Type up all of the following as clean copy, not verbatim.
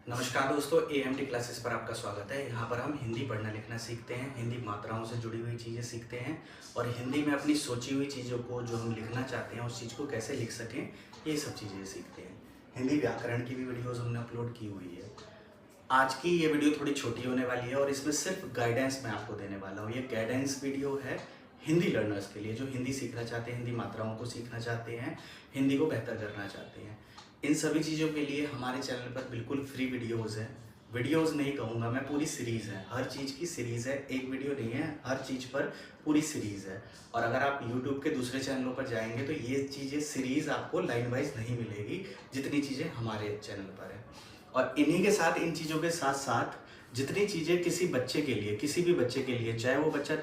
नमस्कार दोस्तों, AMD classes पर आपका स्वागत है। यहाँ पर हम हिंदी पढ़ना लिखना सीखते हैं, हिंदी मात्राओं से जुड़ी हुई चीज़ें सीखते हैं और हिंदी में अपनी सोची हुई चीज़ों को जो हम लिखना चाहते हैं उस चीज़ को कैसे लिख सकें, ये सब चीज़ें सीखते हैं। हिंदी व्याकरण की भी वीडियोज़ हमने अपलोड की हुई है। आज की ये वीडियो थोड़ी छोटी होने वाली है और इसमें सिर्फ गाइडेंस मैं आपको देने वाला हूँ। ये गाइडेंस वीडियो है हिंदी लर्नर्स के लिए जो हिंदी सीखना चाहते हैं, हिंदी मात्राओं को सीखना चाहते हैं, हिंदी को बेहतर करना चाहते हैं। इन सभी चीज़ों के लिए हमारे चैनल पर बिल्कुल फ्री वीडियोज़ हैं। वीडियोज़ नहीं कहूँगा मैं, पूरी सीरीज़ है, हर चीज़ की सीरीज़ है, एक वीडियो नहीं है, हर चीज़ पर पूरी सीरीज़ है। और अगर आप यूट्यूब के दूसरे चैनलों पर जाएंगे तो ये चीज़ें सीरीज़ आपको लाइन वाइज नहीं मिलेगी जितनी चीज़ें हमारे चैनल पर है। और इन्हीं के साथ, इन चीज़ों के साथ साथ जितनी चीज़ें किसी बच्चे के लिए, किसी भी बच्चे के लिए, चाहे वो बच्चा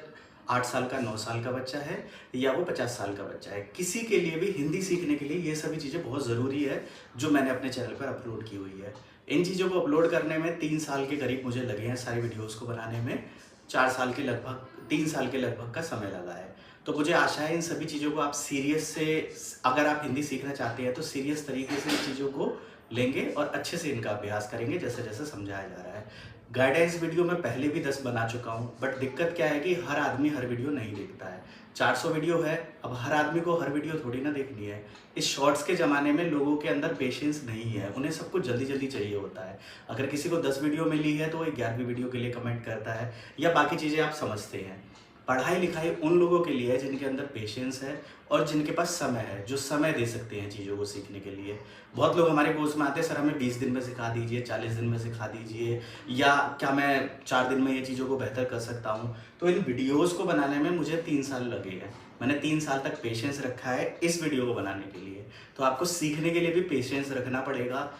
8 साल का, 9 साल का बच्चा है या वो 50 साल का बच्चा है, किसी के लिए भी हिंदी सीखने के लिए ये सभी चीज़ें बहुत ज़रूरी है जो मैंने अपने चैनल पर अपलोड की हुई है। इन चीज़ों को अपलोड करने में 3 साल के करीब मुझे लगे हैं, सारी वीडियोज़ को बनाने में 4 साल के लगभग, 3 साल के लगभग का समय लगा है। तो मुझे आशा है इन सभी चीज़ों को आप सीरियस से, अगर आप हिंदी सीखना चाहते हैं तो सीरियस तरीके से इन चीज़ों को लेंगे और अच्छे से इनका अभ्यास करेंगे जैसे जैसे समझाया जा रहा है। गाइडेंस वीडियो मैं पहले भी 10 बना चुका हूँ, बट दिक्कत क्या है कि हर आदमी हर वीडियो नहीं देखता है। 400 वीडियो है, अब हर आदमी को हर वीडियो थोड़ी ना देखनी है। इस शॉर्ट्स के ज़माने में लोगों के अंदर पेशेंस नहीं है, उन्हें सब कुछ जल्दी जल्दी चाहिए होता है। अगर किसी को 10 वीडियो मिली है तो वो 11वीं वीडियो के लिए कमेंट करता है या बाकी चीज़ें आप समझते हैं। पढ़ाई लिखाई उन लोगों के लिए है जिनके अंदर पेशेंस है और जिनके पास समय है, जो समय दे सकते हैं चीज़ों को सीखने के लिए। बहुत लोग हमारे कोर्स में आते हैं, सर हमें 20 दिन में सिखा दीजिए, 40 दिन में सिखा दीजिए, या क्या मैं 4 दिन में ये चीज़ों को बेहतर कर सकता हूँ। तो इन वीडियोज़ को बनाने में मुझे 3 साल लगे हैं। मैंने 3 साल तक पेशेंस रखा है इस वीडियो को बनाने के लिए। तो आपको सीखने के लिए भी पेशेंस रखना पड़ेगा।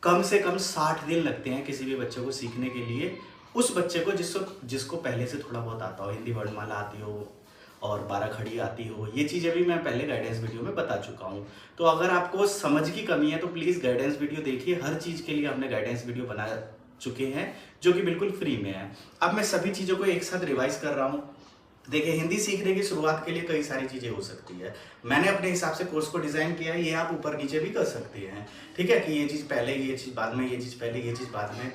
कम से कम 60 दिन लगते हैं किसी भी बच्चे को सीखने के लिए। उस बच्चे को जिसको पहले से थोड़ा बहुत आता हो, हिंदी वर्णमाला आती हो और 12 खड़ी आती हो, ये चीज़ें भी मैं पहले गाइडेंस वीडियो में बता चुका हूँ। तो अगर आपको समझ की कमी है तो प्लीज़ गाइडेंस वीडियो देखिए। हर चीज़ के लिए हमने गाइडेंस वीडियो बना चुके हैं जो कि बिल्कुल फ्री में है। अब मैं सभी चीज़ों को एक साथ रिवाइज कर रहा हूँ। देखिए, हिंदी सीखने की शुरुआत के लिए कई सारी चीज़ें हो सकती है। मैंने अपने हिसाब से कोर्स को डिज़ाइन किया है, ये आप ऊपर नीचे भी कर सकते हैं। ठीक है, कि ये चीज़ पहले, ये चीज़ बाद में, ये चीज़ पहले, ये चीज़ बाद में।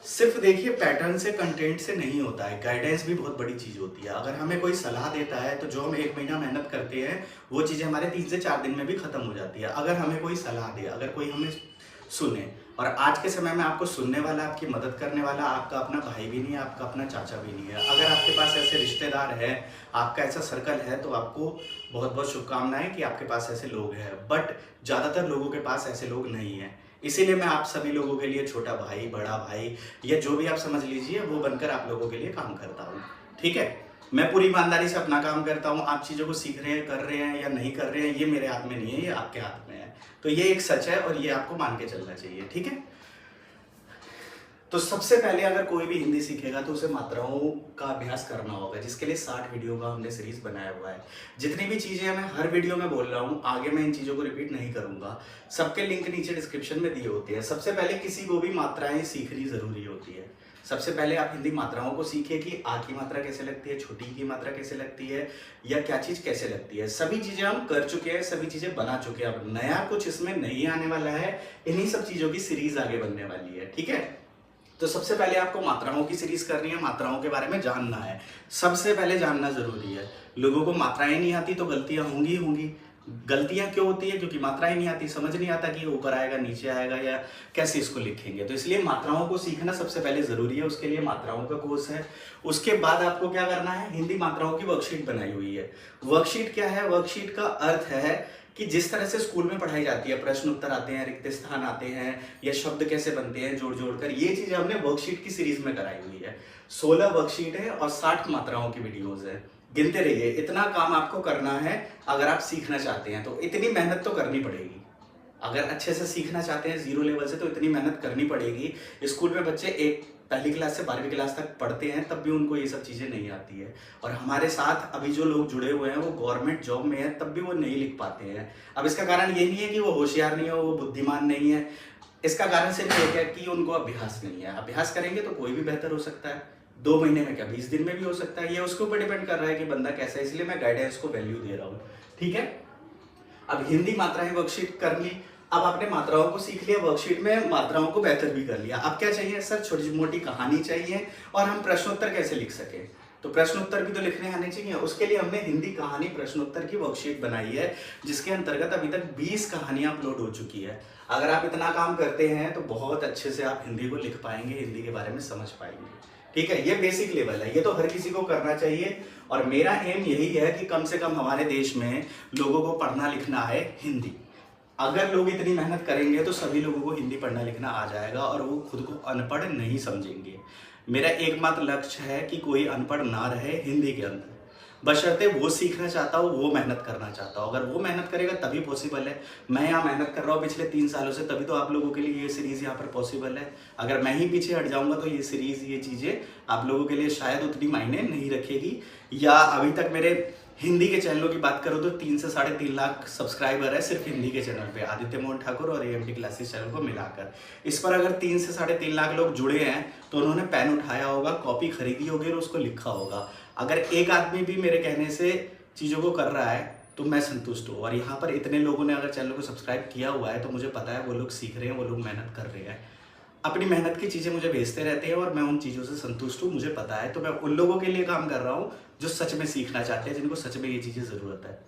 सिर्फ देखिए, पैटर्न से, कंटेंट से नहीं होता है, गाइडेंस भी बहुत बड़ी चीज़ होती है। अगर हमें कोई सलाह देता है तो जो हम 1 महीना मेहनत करते हैं वो चीज़ें हमारे 3 से 4 दिन में भी खत्म हो जाती है। अगर हमें कोई सलाह दे, अगर कोई हमें सुने, और आज के समय में आपको सुनने वाला, आपकी मदद करने वाला आपका अपना भाई भी नहीं है, आपका अपना चाचा भी नहीं है। अगर आपके पास ऐसे रिश्तेदार हैं, आपका ऐसा सर्कल है, तो आपको बहुत बहुत शुभकामनाएं कि आपके पास ऐसे लोग हैं। बट ज़्यादातर लोगों के पास ऐसे लोग नहीं हैं। इसीलिए मैं आप सभी लोगों के लिए छोटा भाई, बड़ा भाई, या जो भी आप समझ लीजिए, वो बनकर आप लोगों के लिए काम करता हूँ। ठीक है, मैं पूरी ईमानदारी से अपना काम करता हूँ। आप चीज़ों को सीख रहे हैं, कर रहे हैं या नहीं कर रहे हैं, ये मेरे हाथ में नहीं है, ये आपके हाथ में है। तो ये एक सच है और ये आपको मान के चलना चाहिए। ठीक है, तो सबसे पहले अगर कोई भी हिंदी सीखेगा तो उसे मात्राओं का अभ्यास करना होगा, जिसके लिए 60 वीडियो का हमने सीरीज बनाया हुआ है। जितनी भी चीज़ें मैं हर वीडियो में बोल रहा हूँ, आगे मैं इन चीज़ों को रिपीट नहीं करूँगा। सबके लिंक नीचे डिस्क्रिप्शन में दिए होते हैं। सबसे पहले किसी को भी मात्राएं सीखनी ज़रूरी होती है। सबसे पहले आप हिंदी मात्राओं को सीखिए कि आ की मात्रा कैसे लगती है, छोटी की मात्रा कैसे लगती है, या क्या चीज़ कैसे लगती है। सभी चीज़ें हम कर चुके हैं, सभी चीज़ें बना चुके हैं। अब नया कुछ इसमें नहीं आने वाला है। इन्हीं सब चीज़ों की सीरीज आगे बनने वाली है। ठीक है, तो सबसे पहले आपको मात्राओं की सीरीज करनी है, मात्राओं के बारे में जानना है। सबसे पहले जानना जरूरी है। लोगों को मात्राएं नहीं आती तो गलतियां होंगी ही होंगी। गलतियां क्यों होती है? क्योंकि मात्राएं नहीं आती, समझ नहीं आता कि ऊपर आएगा, नीचे आएगा, या कैसे इसको लिखेंगे। तो इसलिए मात्राओं को सीखना सबसे पहले जरूरी है। उसके लिए मात्राओं का कोर्स है। उसके बाद आपको क्या करना है, हिंदी मात्राओं की वर्कशीट बनाई हुई है। वर्कशीट क्या है? वर्कशीट का अर्थ है कि जिस तरह से स्कूल में पढ़ाई जाती है, प्रश्न उत्तर आते हैं, रिक्त स्थान आते हैं, या शब्द कैसे बनते हैं जोड़ जोड़ कर, ये चीजें हमने वर्कशीट की सीरीज में कराई हुई है। 16 वर्कशीट है और 60 मात्राओं की वीडियोज है। गिनते रहिए, इतना काम आपको करना है। अगर आप सीखना चाहते हैं तो इतनी मेहनत तो करनी पड़ेगी। अगर अच्छे से सीखना चाहते हैं 0 लेवल से, तो इतनी मेहनत करनी पड़ेगी। स्कूल में बच्चे पहली क्लास से 12वीं क्लास तक पढ़ते हैं, तब भी उनको ये सब चीज़ें नहीं आती है। और हमारे साथ अभी जो लोग जुड़े हुए हैं वो गवर्नमेंट जॉब में है, तब भी वो नहीं लिख पाते हैं। अब इसका कारण ये नहीं है कि वो होशियार नहीं है, वो बुद्धिमान नहीं है। इसका कारण सिर्फ एक है कि उनको अभ्यास नहीं है। अभ्यास करेंगे तो कोई भी बेहतर हो सकता है। 2 महीने में क्या, 20 दिन में भी हो सकता है। ये उसके ऊपर डिपेंड कर रहा है कि बंदा कैसा है। इसलिए मैं गाइडेंस को वैल्यू दे रहा हूँ। ठीक है, अब हिंदी मात्राएं वर्कशीट कर ली। अब आपने मात्राओं को सीख लिया, वर्कशीट में मात्राओं को बेहतर भी कर लिया। अब क्या चाहिए सर? छोटी मोटी कहानी चाहिए और हम प्रश्नोत्तर कैसे लिख सकें। तो प्रश्नोत्तर भी तो लिखने आने चाहिए। उसके लिए हमने हिंदी कहानी प्रश्नोत्तर की वर्कशीट बनाई है, जिसके अंतर्गत अभी तक 20 कहानियां अपलोड हो चुकी है। अगर आप इतना काम करते हैं तो बहुत अच्छे से आप हिंदी को लिख पाएंगे, हिंदी के बारे में समझ पाएंगे। ठीक है, ये बेसिक लेवल है, ये तो हर किसी को करना चाहिए। और मेरा एम यही है कि कम से कम हमारे देश में लोगों को पढ़ना लिखना है हिंदी। अगर लोग इतनी मेहनत करेंगे तो सभी लोगों को हिंदी पढ़ना लिखना आ जाएगा और वो खुद को अनपढ़ नहीं समझेंगे। मेरा एकमात्र लक्ष्य है कि कोई अनपढ़ ना रहे हिंदी के अंदर, बशर्ते वो सीखना चाहता हो, वो मेहनत करना चाहता हो। अगर वो मेहनत करेगा तभी पॉसिबल है। मैं यहाँ मेहनत कर रहा हूँ पिछले 3 सालों से, तभी तो आप लोगों के लिए ये सीरीज़ यहाँ पर पॉसिबल है। अगर मैं ही पीछे हट जाऊँगा तो ये सीरीज़, ये चीज़ें आप लोगों के लिए शायद उतनी मायने नहीं रखेगी। या अभी तक मेरे हिंदी के चैनलों की बात करो तो 3 से 3.5 लाख सब्सक्राइबर है सिर्फ हिंदी के चैनल पे, आदित्य मोहन ठाकुर और AMD क्लासेस चैनल को मिलाकर। इस पर अगर 3 से 3.5 लाख लोग जुड़े हैं तो उन्होंने पेन उठाया होगा, कॉपी खरीदी होगी और उसको लिखा होगा। अगर एक आदमी भी मेरे कहने से चीज़ों को कर रहा है तो मैं संतुष्ट हूँ। और यहाँ पर इतने लोगों ने अगर चैनल को सब्सक्राइब किया हुआ है तो मुझे पता है वो लोग सीख रहे हैं, वो लोग मेहनत कर रहे हैं, अपनी मेहनत की चीज़ें मुझे भेजते रहते हैं और मैं उन चीज़ों से संतुष्ट हूँ, मुझे पता है। तो मैं उन लोगों के लिए काम कर रहा हूँ जो सच में सीखना चाहते हैं, जिनको सच में ये चीज़ें ज़रूरत है।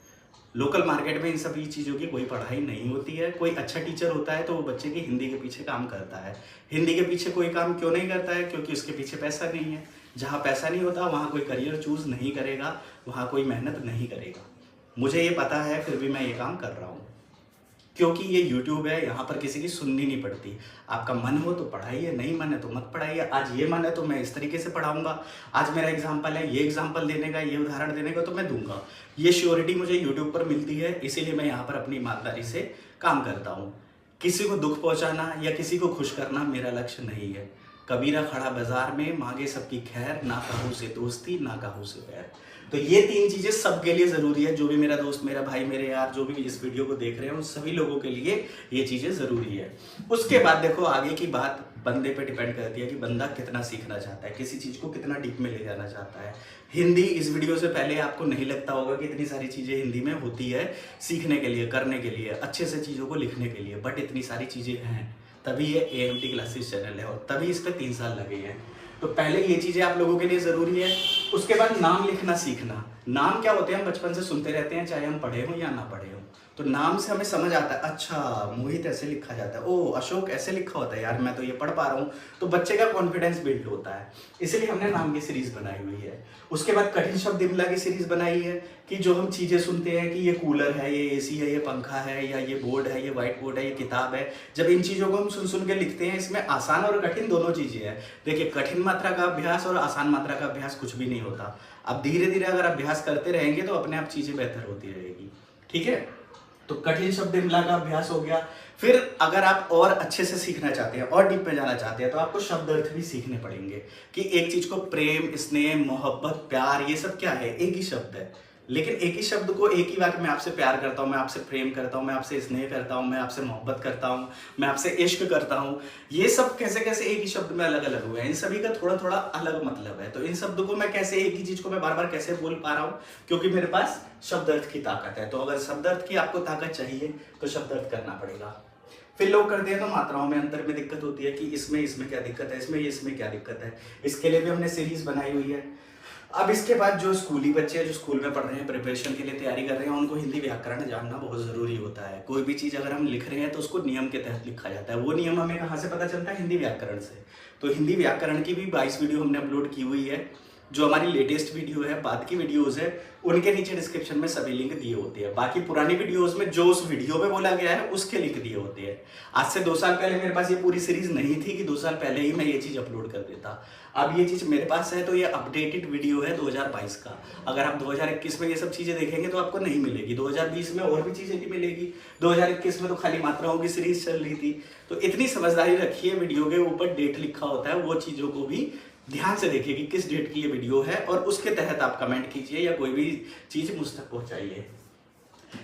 लोकल मार्केट में इन सभी चीज़ों की कोई पढ़ाई नहीं होती है। कोई अच्छा टीचर होता है तो वो बच्चे की हिंदी के पीछे काम करता है। हिंदी के पीछे कोई काम क्यों नहीं करता है? क्योंकि उसके पीछे पैसा नहीं है। जहाँ पैसा नहीं होता वहाँ कोई करियर चूज़ नहीं करेगा, वहाँ कोई मेहनत नहीं करेगा। मुझे ये पता है, फिर भी मैं ये काम कर रहा हूँ क्योंकि ये YouTube है, यहाँ पर किसी की सुननी नहीं पड़ती। आपका मन हो तो पढ़ाइए, नहीं मन है तो मत पढ़ाइए। आज ये मन है तो मैं इस तरीके से पढ़ाऊंगा, आज मेरा एग्जाम्पल है, ये एग्जाम्पल देने का, ये उदाहरण देने का, तो मैं दूंगा। ये श्योरिटी मुझे YouTube पर मिलती है, इसीलिए मैं यहाँ पर अपनी ईमानदारी से काम करता हूँ। किसी को दुख पहुँचाना या किसी को खुश करना मेरा लक्ष्य नहीं है। कबीरा खड़ा बाजार में, मांगे सबकी खैर, ना कहूँ से दोस्ती ना कहूँ से बैर। तो ये 3 चीज़ें सबके लिए ज़रूरी है। जो भी मेरा दोस्त, मेरा भाई, मेरे यार, जो भी इस वीडियो को देख रहे हैं, उन सभी लोगों के लिए ये चीज़ें ज़रूरी है। उसके बाद देखो आगे की बात बंदे पे डिपेंड करती है कि बंदा कितना सीखना चाहता है, किसी चीज़ को कितना डीप में ले जाना चाहता है। हिंदी, इस वीडियो से पहले आपको नहीं लगता होगा कि इतनी सारी चीज़ें हिंदी में होती है सीखने के लिए, करने के लिए, अच्छे से चीज़ों को लिखने के लिए, बट इतनी सारी चीज़ें हैं, तभी ये AMD क्लासेस चैनल है और तभी इस पर 3 साल लगे हैं। तो पहले ये चीज़ें आप लोगों के लिए ज़रूरी है। उसके बाद नाम लिखना सीखना। नाम क्या होते हैं हम बचपन से सुनते रहते हैं, चाहे हम पढ़े हों या ना पढ़े हों। तो नाम से हमें समझ आता है, अच्छा मोहित ऐसे लिखा जाता है, ओ अशोक ऐसे लिखा होता है, यार मैं तो ये पढ़ पा रहा हूँ। तो बच्चे का कॉन्फिडेंस बिल्ड होता है, इसलिए हमने नाम की सीरीज़ बनाई हुई है। उसके बाद कठिन शब्द इमला की सीरीज़ बनाई है कि जो हम चीज़ें सुनते हैं कि ये कूलर है, ये AC है, ये पंखा है, या ये बोर्ड है, ये व्हाइट बोर्ड है, ये किताब है, जब इन चीज़ों को हम सुन सुन के लिखते हैं, इसमें आसान और कठिन दोनों चीज़ें हैं। देखिए, कठिन मात्रा का अभ्यास और आसान मात्रा का अभ्यास कुछ भी नहीं होता। अब धीरे धीरे अगर अभ्यास करते रहेंगे तो अपने आप चीज़ें बेहतर होती रहेगी। ठीक है, तो कठिन शब्द इमला का अभ्यास हो गया। फिर अगर आप और अच्छे से सीखना चाहते हैं और डीप में जाना चाहते हैं तो आपको शब्द अर्थ भी सीखने पड़ेंगे कि एक चीज को प्रेम, स्नेह, मोहब्बत, प्यार, ये सब क्या है? एक ही शब्द है, लेकिन एक ही शब्द को एक ही वाक्य में आपसे प्यार करता हूँ, मैं आपसे प्रेम करता हूँ, मैं आपसे स्नेह करता हूँ, मैं आपसे मोहब्बत करता हूँ, मैं आपसे इश्क करता हूँ, ये सब कैसे कैसे एक ही शब्द में अलग अलग हुए हैं। इन सभी का थोड़ा थोड़ा अलग मतलब है। तो इन शब्दों को मैं कैसे, एक ही चीज को मैं बार बार कैसे बोल पा रहा हूँ? क्योंकि मेरे पास शब्द अर्थ की ताकत है। तो अगर शब्द अर्थ की आपको ताकत चाहिए तो शब्द अर्थ करना पड़ेगा। फिर लोग करते हैं तो मात्राओं में अंतर में दिक्कत होती है कि इसमें क्या दिक्कत है, इसमें क्या दिक्कत है। इसके लिए भी हमने सीरीज बनाई हुई है। अब इसके बाद जो स्कूली बच्चे हैं, जो स्कूल में पढ़ रहे हैं, प्रिपरेशन के लिए तैयारी कर रहे हैं, उनको हिंदी व्याकरण जानना बहुत ज़रूरी होता है। कोई भी चीज़ अगर हम लिख रहे हैं तो उसको नियम के तहत लिखा जाता है। वो नियम हमें कहाँ से पता चलता है? हिंदी व्याकरण से। तो हिंदी व्याकरण की भी 22 वीडियो हमने अपलोड की हुई है। जो हमारी लेटेस्ट वीडियो है, बाद की वीडियोज़ है, उनके नीचे डिस्क्रिप्शन में सभी लिंक दिए होते हैं। बाकी पुरानी वीडियोज़ में जो उस वीडियो में बोला गया है उसके लिंक दिए होते हैं। आज से 2 साल पहले मेरे पास ये पूरी सीरीज नहीं थी कि 2 साल पहले ही मैं ये चीज़ अपलोड कर देता। अब ये चीज़ मेरे पास है तो ये अपडेटेड वीडियो है 2022 का। अगर आप 2021 में ये सब चीज़ें देखेंगे तो आपको नहीं मिलेगी। 2020 में और भी चीज़ें नहीं मिलेगी। 2021 में तो खाली मात्राओं की सीरीज चल रही थी। तो इतनी समझदारी रखिए, वीडियो के ऊपर डेट लिखा होता है, वो चीज़ों को भी ध्यान से देखिए कि किस डेट की ये वीडियो है और उसके तहत आप कमेंट कीजिए या कोई भी चीज़ मुझ तक पहुँचाइए।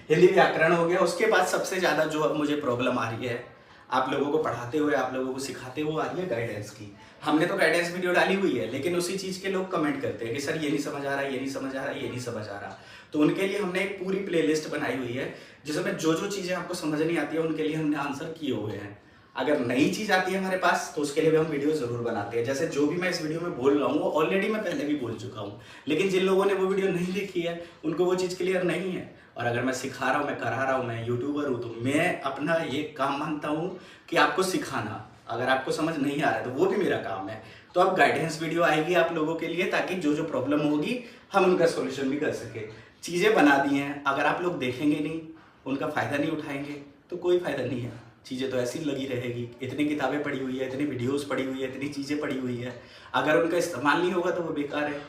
हिंदी व्याकरण हो गया। उसके बाद सबसे ज़्यादा जो अब मुझे प्रॉब्लम आ रही है, आप लोगों को पढ़ाते हुए, आप लोगों को सिखाते हुए आ रही है गाइडेंस की। हमने तो गाइडेंस वीडियो डाली हुई है, लेकिन उसी चीज़ के लोग कमेंट करते हैं कि सर ये नहीं समझ आ रहा, ये नहीं समझ आ रहा, ये नहीं समझ आ रहा। तो उनके लिए हमने एक पूरी प्लेलिस्ट बनाई हुई है जिसमें जो जो चीज़ें आपको समझ नहीं आती है उनके लिए हमने आंसर किए हुए हैं। अगर नई चीज़ आती है हमारे पास तो उसके लिए भी हम वीडियो ज़रूर बनाते हैं। जैसे जो भी मैं इस वीडियो में बोल रहा हूँ वो ऑलरेडी मैं पहले भी बोल चुका हूँ, लेकिन जिन लोगों ने वो वीडियो नहीं देखी है उनको वो चीज़ क्लियर नहीं है। और अगर मैं सिखा रहा हूँ, मैं करा रहा हूँ, मैं यूट्यूबर हूँ, तो मैं अपना ये काम मानता हूँ कि आपको सिखाना। अगर आपको समझ नहीं आ रहा है तो वो भी मेरा काम है। तो अब गाइडेंस वीडियो आएगी आप लोगों के लिए, ताकि जो जो प्रॉब्लम होगी हम उनका सोल्यूशन भी कर सके। चीज़ें बना दी हैं, अगर आप लोग देखेंगे नहीं, उनका फ़ायदा नहीं उठाएंगे तो कोई फ़ायदा नहीं है। चीज़ें तो ऐसी लगी रहेगी। इतनी किताबें पढ़ी हुई है, इतनी वीडियोस पढ़ी हुई है, इतनी चीज़ें पढ़ी हुई है, अगर उनका इस्तेमाल नहीं होगा तो वो बेकार है।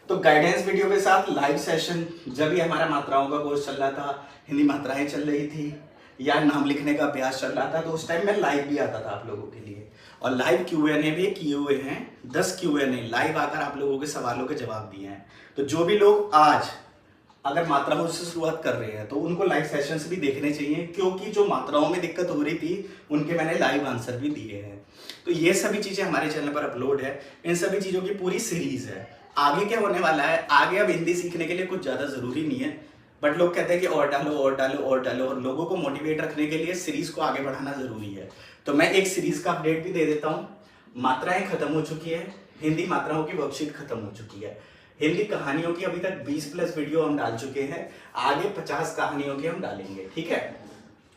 तो गाइडेंस वीडियो के साथ लाइव सेशन, जब भी हमारा मात्राओं का कोर्स चल रहा था, हिंदी मात्राएं चल रही थी या नाम लिखने का अभ्यास चल रहा था, तो उस टाइम मैं लाइव भी आता था आप लोगों के लिए। और लाइव Q&A भी किए हुए हैं, 10 Q&A लाइव आकर आप लोगों के सवालों के जवाब दिए हैं। तो जो भी लोग आज अगर मात्राओं से शुरुआत कर रहे हैं तो उनको लाइव सेशंस भी देखने चाहिए, क्योंकि जो मात्राओं में दिक्कत हो रही थी उनके मैंने लाइव आंसर भी दिए हैं। तो ये सभी चीज़ें हमारे चैनल पर अपलोड है। इन सभी चीज़ों की पूरी सीरीज है। आगे क्या होने वाला है, आगे अब हिंदी सीखने के लिए कुछ ज़्यादा ज़रूरी नहीं है, बट लोग कहते हैं कि और डालो और डालो और डालो, और लोगों को मोटिवेट रखने के लिए सीरीज को आगे बढ़ाना ज़रूरी है। तो मैं एक सीरीज का अपडेट भी दे देता हूँ। मात्राएं खत्म हो चुकी है, हिंदी मात्राओं की वर्कशीट खत्म हो चुकी है। हिंदी कहानियों की अभी तक 20+ वीडियो हम डाल चुके हैं, आगे 50 कहानियों की हम डालेंगे, ठीक है।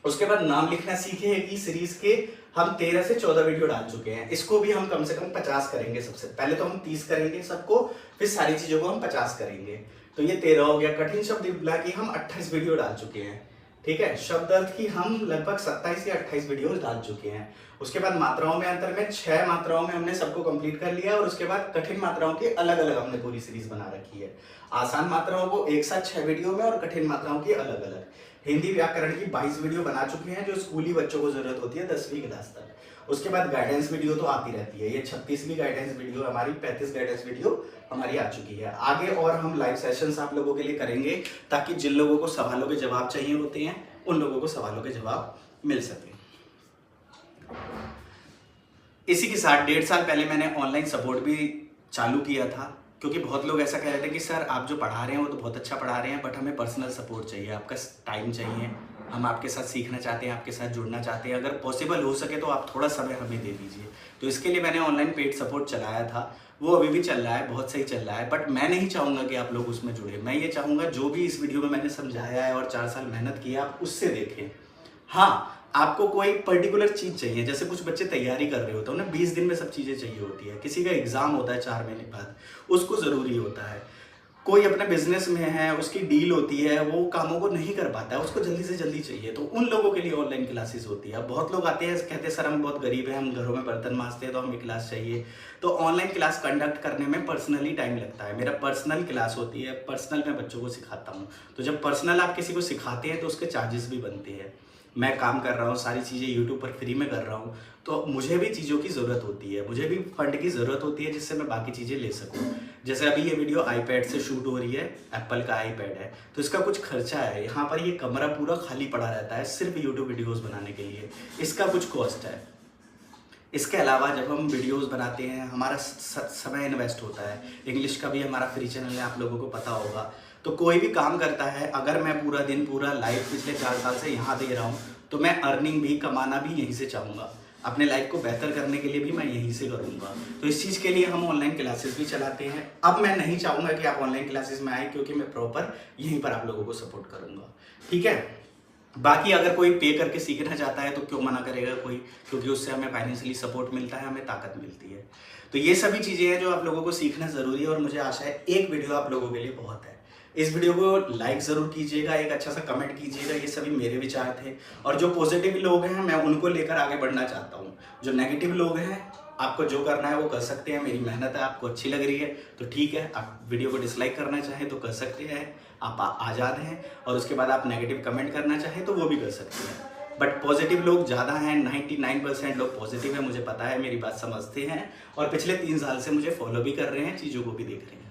उसके बाद नाम लिखना सीखे की सीरीज के हम 13 से 14 वीडियो डाल चुके हैं। इसको भी हम कम से कम 50 करेंगे। सबसे पहले तो हम 30 करेंगे सबको, फिर सारी चीजों को हम 50 करेंगे। तो ये 13 हो गया। कठिन शब्द बुला की हम 28 वीडियो डाल चुके हैं, ठीक है। शब्द अर्थ की हम लगभग 27 या 28 वीडियो डाल चुके हैं। उसके बाद मात्राओं में अंतर में 6 मात्राओं में हमने सबको कंप्लीट कर लिया, और उसके बाद कठिन मात्राओं की अलग अलग हमने पूरी सीरीज बना रखी है। आसान मात्राओं को एक साथ 6 वीडियो में, और कठिन मात्राओं की अलग अलग। हिंदी व्याकरण की 22 वीडियो बना चुके हैं जो स्कूली बच्चों को जरूरत होती है 10वीं क्लास तक। उसके बाद गाइडेंस वीडियो तो आती रहती है, ये 36वीं गाइडेंस वीडियो हमारी, 35 गाइडेंस वीडियो हमारी आ चुकी है। आगे और हम लाइव सेशंस आप लोगों के लिए करेंगे, ताकि जिन लोगों को सवालों के जवाब चाहिए होते हैं उन लोगों को सवालों के जवाब मिल सके। इसी के साथ 1.5 साल पहले मैंने ऑनलाइन सपोर्ट भी चालू किया था, क्योंकि बहुत लोग ऐसा कह रहे थे कि सर आप जो पढ़ा रहे हैं वो तो बहुत अच्छा पढ़ा रहे हैं, बट हमें पर्सनल सपोर्ट चाहिए, आपका टाइम चाहिए, हम आपके साथ सीखना चाहते हैं, आपके साथ जुड़ना चाहते हैं, अगर पॉसिबल हो सके तो आप थोड़ा समय हमें दे दीजिए। तो इसके लिए मैंने ऑनलाइन पेड सपोर्ट चलाया था, वो अभी भी चल रहा है, बहुत सही चल रहा है, बट मैं नहीं चाहूँगा कि आप लोग उसमें जुड़े। मैं ये चाहूँगा जो भी इस वीडियो में मैंने समझाया है और 4 साल मेहनत की है आप उससे देखें। हाँ, आपको कोई पर्टिकुलर चीज़ चाहिए, जैसे कुछ बच्चे तैयारी कर रहे होते हैं, उन्हें 20 दिन में सब चीज़ें चाहिए होती है, किसी का एग्ज़ाम होता है 4 महीने बाद, उसको ज़रूरी होता है। कोई अपने बिजनेस में है, उसकी डील होती है, वो कामों को नहीं कर पाता है, उसको जल्दी से जल्दी चाहिए, तो उन लोगों के लिए ऑनलाइन क्लासेस होती है। अब बहुत लोग आते हैं कहते हैं सर हम बहुत गरीब हैं, हम घरों में बर्तन मांजते हैं तो हमें क्लास चाहिए। तो ऑनलाइन क्लास कंडक्ट करने में पर्सनली टाइम लगता है, मेरा पर्सनल क्लास होती है, पर्सनल मैं बच्चों को सिखाता हूँ। तो जब पर्सनल आप किसी को सिखाते हैं तो उसके चार्जेस भी बनते हैं। मैं काम कर रहा हूँ, सारी चीज़ें यूट्यूब पर फ्री में कर रहा हूँ, तो मुझे भी चीज़ों की ज़रूरत होती है, मुझे भी फंड की ज़रूरत होती है जिससे मैं बाकी चीज़ें ले सकूँ। जैसे अभी ये वीडियो आईपैड से शूट हो रही है, एप्पल का आईपैड है, तो इसका कुछ खर्चा है। यहाँ पर ये कमरा पूरा खाली पड़ा रहता है सिर्फ यूट्यूब वीडियोज़ बनाने के लिए, इसका कुछ कॉस्ट है। इसके अलावा जब हम वीडियोस बनाते हैं हमारा समय इन्वेस्ट होता है। इंग्लिश का भी हमारा फ्री चैनल है, आप लोगों को पता होगा। तो कोई भी काम करता है, अगर मैं पूरा दिन पूरा लाइफ पिछले 4 साल से यहाँ दे रहा हूँ, तो मैं अर्निंग भी, कमाना भी यहीं से चाहूँगा। अपने लाइफ को बेहतर करने के लिए भी मैं यहीं से करूँगा। तो इस चीज़ के लिए हम ऑनलाइन क्लासेस भी चलाते हैं। अब मैं नहीं चाहूँगा कि आप ऑनलाइन क्लासेस में आए, क्योंकि मैं प्रॉपर यहीं पर आप लोगों को सपोर्ट करूँगा, ठीक है। बाकी अगर कोई पे करके सीखना चाहता है तो क्यों मना करेगा कोई, क्योंकि उससे हमें फाइनेंशियली सपोर्ट मिलता है, हमें ताकत मिलती है। तो ये सभी चीज़ें हैं जो आप लोगों को सीखना ज़रूरी है, और मुझे आशा है एक वीडियो आप लोगों के लिए बहुत है। इस वीडियो को लाइक ज़रूर कीजिएगा, एक अच्छा सा कमेंट कीजिएगा। ये सभी मेरे विचार थे, और जो पॉजिटिव लोग हैं मैं उनको लेकर आगे बढ़ना चाहता हूँ। जो नेगेटिव लोग हैं, आपको जो करना है वो कर सकते हैं, मेरी मेहनत है, आपको अच्छी लग रही है तो ठीक है, आप वीडियो को डिसलाइक करना चाहें तो कर सकते हैं, आप आज़ाद हैं। और उसके बाद आप नेगेटिव कमेंट करना चाहें तो वो भी कर सकते हैं। बट पॉजिटिव लोग ज़्यादा हैं, 99% लोग पॉजिटिव हैं, मुझे पता है, मेरी बात समझते हैं, और पिछले 3 साल से मुझे फॉलो भी कर रहे हैं, चीज़ों को भी देख रहे हैं।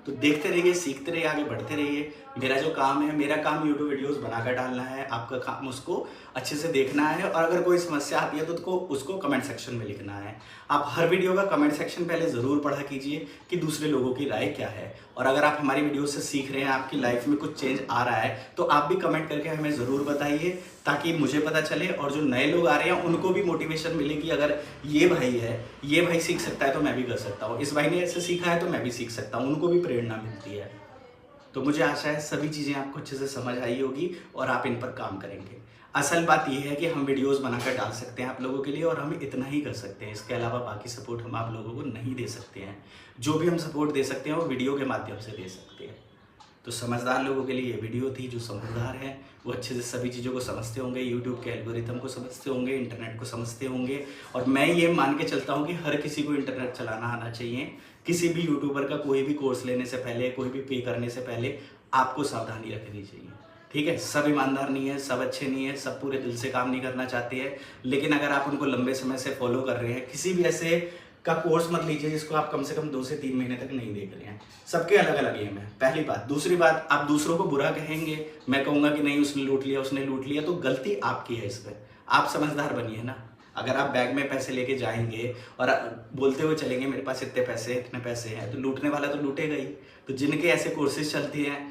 तो देखते रहिए, सीखते रहिए, आगे बढ़ते रहिए। मेरा जो काम है, मेरा काम यूट्यूब वीडियोस बनाकर डालना है, आपका काम उसको अच्छे से देखना है, और अगर कोई समस्या आती है तो उसको कमेंट सेक्शन में लिखना है। आप हर वीडियो का कमेंट सेक्शन पहले ज़रूर पढ़ा कीजिए कि दूसरे लोगों की राय क्या है, और अगर आप हमारी वीडियो से सीख रहे हैं, आपकी लाइफ में कुछ चेंज आ रहा है, तो आप भी कमेंट करके हमें ज़रूर बताइए, ताकि मुझे पता चले और जो नए लोग आ रहे हैं उनको भी मोटिवेशन मिले कि अगर ये भाई सीख सकता है तो मैं भी कर सकता हूँ, इस भाई ने ऐसे सीखा है तो मैं भी सीख सकता हूँ, उनको भी प्रेरणा मिलती है। तो मुझे आशा है सभी चीज़ें आपको अच्छे से समझ आई होगी और आप इन पर काम करेंगे। असल बात यह है कि हम वीडियोस बनाकर डाल सकते हैं आप लोगों के लिए, और हम इतना ही कर सकते हैं। इसके अलावा बाकी सपोर्ट हम आप लोगों को नहीं दे सकते हैं। जो भी हम सपोर्ट दे सकते हैं वो वीडियो के माध्यम से दे सकते हैं। तो समझदार लोगों के लिए ये वीडियो थी। जो समझदार हैं वो अच्छे से सभी चीज़ों को समझते होंगे, यूट्यूब के एल्गोरिथम को समझते होंगे, इंटरनेट को समझते होंगे। और मैं ये मान के चलता हूँ कि हर किसी को इंटरनेट चलाना आना चाहिए। किसी भी यूट्यूबर का कोई भी कोर्स लेने से पहले, कोई भी पे करने से पहले आपको सावधानी रखनी चाहिए। ठीक है, सब ईमानदार नहीं है, सब अच्छे नहीं है, सब पूरे दिल से काम नहीं करना चाहते हैं, लेकिन अगर आप उनको लंबे समय से फॉलो कर रहे हैं, किसी भी ऐसे का कोर्स मत लीजिए जिसको आप कम से कम 2 से 3 महीने तक नहीं देख रहे हैं। सबके अलग अलग एम है, पहली बात। दूसरी बात, आप दूसरों को बुरा कहेंगे, मैं कहूँगा कि नहीं उसने लूट लिया, तो गलती आपकी है। इस पर आप समझदार बनिए ना। अगर आप बैग में पैसे लेके जाएंगे और बोलते हुए चलेंगे मेरे पास इतने पैसे हैं, तो लूटने वाला तो लूटेगा ही। तो जिनके ऐसे कोर्सेज चलती हैं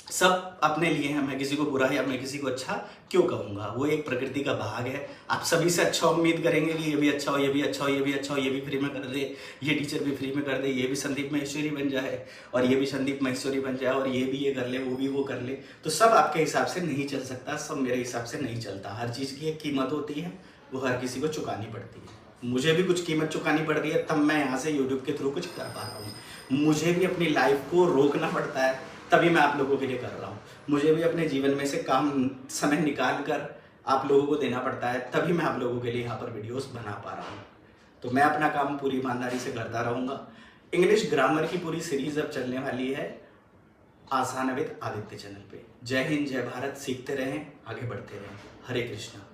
सब अपने लिए हैं, मैं किसी को बुरा या मैं किसी को अच्छा क्यों कहूँगा, वो एक प्रकृति का भाग है। आप सभी से अच्छा उम्मीद करेंगे कि ये भी अच्छा हो, ये भी अच्छा हो, ये भी अच्छा हो, ये भी फ्री में कर दे, ये टीचर भी फ्री में कर दे, ये भी संदीप महेश्वरी बन जाए और ये भी संदीप महेश्वरी बन जाए, और ये भी ये कर ले, वो भी वो कर ले। तो सब आपके हिसाब से नहीं चल सकता, सब मेरे हिसाब से नहीं चलता। हर चीज़ की एक कीमत होती है, वो हर किसी को चुकानी पड़ती है। मुझे भी कुछ कीमत चुकानी पड़ रही है, तब मैं यहाँ से यूट्यूब के थ्रू कुछ कर पा रहा हूँ। मुझे भी अपनी लाइफ को रोकना पड़ता है, तभी मैं आप लोगों के लिए कर रहा हूँ। मुझे भी अपने जीवन में से काम समय निकाल कर आप लोगों को देना पड़ता है, तभी मैं आप लोगों के लिए यहाँ पर वीडियोस बना पा रहा हूँ। तो मैं अपना काम पूरी ईमानदारी से करता रहूँगा। इंग्लिश ग्रामर की पूरी सीरीज अब चलने वाली है आसान विद आदित्य चैनल पे। जय हिंद, जय भारत। सीखते रहें, आगे बढ़ते रहें। हरे कृष्णा।